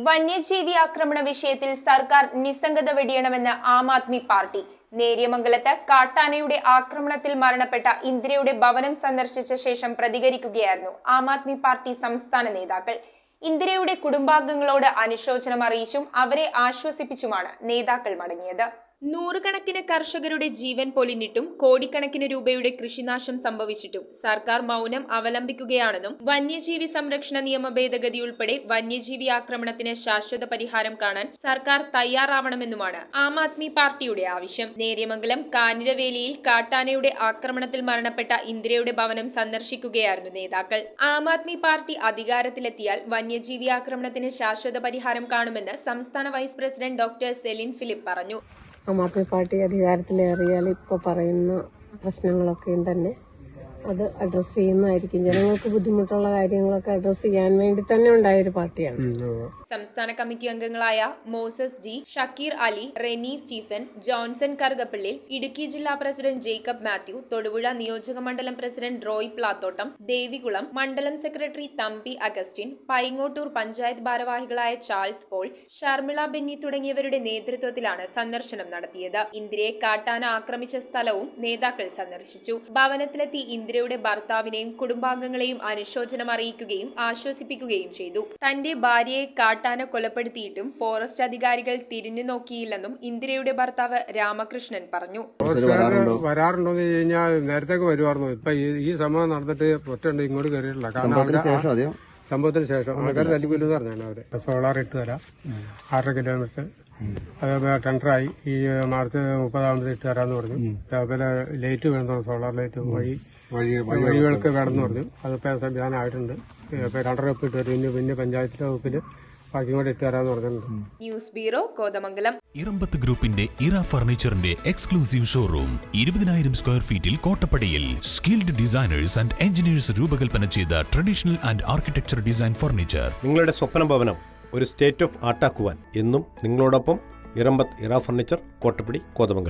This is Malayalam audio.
വന്യജീവി ആക്രമണ വിഷയത്തിൽ സർക്കാർ നിസ്സംഗത വെടിയണമെന്ന് ആം ആദ്മി പാർട്ടി. നേര്യമംഗലത്ത് കാട്ടാനയുടെ ആക്രമണത്തിൽ മരണപ്പെട്ട ഇന്ദിരയുടെ ഭവനം സന്ദർശിച്ച ശേഷം പ്രതികരിക്കുകയായിരുന്നു ആം ആദ്മി പാർട്ടി സംസ്ഥാന നേതാക്കൾ. ഇന്ദിരയുടെ കുടുംബാംഗങ്ങളോട് അനുശോചനം അറിയിച്ചും അവരെ ആശ്വസിപ്പിച്ചുമാണ് നേതാക്കൾ മടങ്ങിയത്. നൂറുകണക്കിന് കർഷകരുടെ ജീവൻ പൊലിഞ്ഞിട്ടും കോടിക്കണക്കിന് രൂപയുടെ കൃഷിനാശം സംഭവിച്ചിട്ടും സർക്കാർ മൗനം അവലംബിക്കുകയാണെന്നും വന്യജീവി സംരക്ഷണ നിയമ ഭേദഗതി ഉൾപ്പെടെ വന്യജീവി ആക്രമണത്തിന് ശാശ്വത പരിഹാരം കാണാൻ സർക്കാർ തയ്യാറാവണമെന്നുമാണ് ആം ആദ്മി പാർട്ടിയുടെ ആവശ്യം. നേര്യമംഗലം കാഞ്ഞിരവേലിയിൽ കാട്ടാനയുടെ ആക്രമണത്തിൽ മരണപ്പെട്ട ഇന്ദിരയുടെ ഭവനം സന്ദർശിക്കുകയായിരുന്നു നേതാക്കൾ. ആം ആദ്മി പാർട്ടി അധികാരത്തിലെത്തിയാൽ വന്യജീവി ആക്രമണത്തിന് ശാശ്വത പരിഹാരം കാണുമെന്ന് സംസ്ഥാന vice president doctor Selin Philip പറഞ്ഞു. ആം ആദ്മി പാർട്ടി അധികാരത്തിലേറിയാൽ ഇപ്പോൾ പറയുന്ന പ്രശ്നങ്ങളൊക്കെയും തന്നെ അത് അഡ്രസ്സ് ചെയ്യുന്നതായിരിക്കും. ജനങ്ങൾക്ക് ബുദ്ധിമുട്ടുള്ള കാര്യങ്ങളൊക്കെ അഡ്രസ്സ് ചെയ്യാൻ വേണ്ടി തന്നെ ഉണ്ടായൊരു പാർട്ടിയാണ്. സംസ്ഥാന കമ്മിറ്റി അംഗങ്ങളായ മോസസ് ജി, ഷക്കീർ അലി, റെനി സ്റ്റീഫൻ, ജോൺസൺ കറുകപ്പള്ളിൽ, ഇടുക്കി ജില്ലാ പ്രസിഡന്റ് ജേക്കബ് മാത്യു, തൊടുപുഴ നിയോജക മണ്ഡലം പ്രസിഡന്റ് റോയ് പ്ലാത്തോട്ടം, ദേവികുളം മണ്ഡലം സെക്രട്ടറി തമ്പി അഗസ്റ്റിൻ, പൈങ്ങോട്ടൂർ പഞ്ചായത്ത് ഭാരവാഹികളായ ചാൾസ് പോൾ, ഷർമിള ബെന്നി തുടങ്ങിയവരുടെ നേതൃത്വത്തിലാണ് സന്ദർശനം നടത്തിയത്. ഇന്ദിരയെ കാട്ടാന ആക്രമിച്ച സ്ഥലവും നേതാക്കൾ സന്ദർശിച്ചു. ഭവനത്തിലെത്തി ഇന്ദിരയുടെ ഭർത്താവിനെയും കുടുംബാംഗങ്ങളെയും അനുശോചനം അറിയിക്കുകയും ആശ്വസിപ്പിക്കുകയും ചെയ്തു. തന്റെ ഭാര്യയെ കാട്ടാന കൊലപ്പെടുത്തിയിട്ടും ഫോറസ്റ്റ് അധികാരികൾ തിരിഞ്ഞു നോക്കിയില്ലെന്നും ഇന്ദിരയുടെ ഭർത്താവ് രാമകൃഷ്ണൻ പറഞ്ഞു. വരാറുണ്ടോ എന്ന് കഴിഞ്ഞാൽ നേരത്തെ വരുമായിരുന്നു. ഇപ്പൊ ഈ സംഭവം നടന്നിട്ട് ഒറ്റണ്ട് ഇങ്ങോട്ട് കയറിയിട്ടില്ല. കാരണം സംഭവത്തിന് ശേഷം ആൾക്കാർ തല്ലിക്കൊല്ലെന്ന് പറഞ്ഞാണ് അവര്. സോളാർ ഇട്ട് തരാം 6.5 കിലോമീറ്റർ, അതേപോലെ ടെൻഡറായി ഈ മാർച്ച് 30 ഇട്ട് തരാന്ന് പറഞ്ഞു. അതേപോലെ ലൈറ്റ് വേണം, സോളാർ ലൈറ്റ് വഴികൾക്ക് വേണമെന്ന് പറഞ്ഞു. അതിപ്പോ സംവിധാനം ആയിട്ടുണ്ട്. ഇപ്പൊ 2.5 ഇട്ട് തരും. പിന്നെ പഞ്ചായത്തിലെ വകുപ്പില് ബാക്കി കൂടെ ഇട്ട് തരാന്ന് പറഞ്ഞിട്ടുണ്ട്. News bureau, Kothamangalam. ഇറമ്പത്ത് ഗ്രൂപ്പിന്റെ ഇറ ഫർണിച്ചറിന്റെ എക്സ്ക്ലൂസീവ് ഷോറൂം 20,000 സ്ക്വയർ ഫീറ്റിൽ കോട്ടപ്പടിയിൽ. സ്കിൽഡ് ഡിസൈനേഴ്സ് ആൻഡ് എഞ്ചിനീയേഴ്സ് രൂപകൽപ്പന ചെയ്ത traditional and architecture design furniture. നിങ്ങളുടെ സ്വപ്ന ഭവനം ഒരു സ്റ്റേറ്റ് ഓഫ് ആർട്ടാക്കുവാൻ എന്നും നിങ്ങളോടൊപ്പം ഇറമ്പത്ത് ഇറ ഫർണിച്ചർ, കോട്ടപ്പടി, കോതമംഗലം.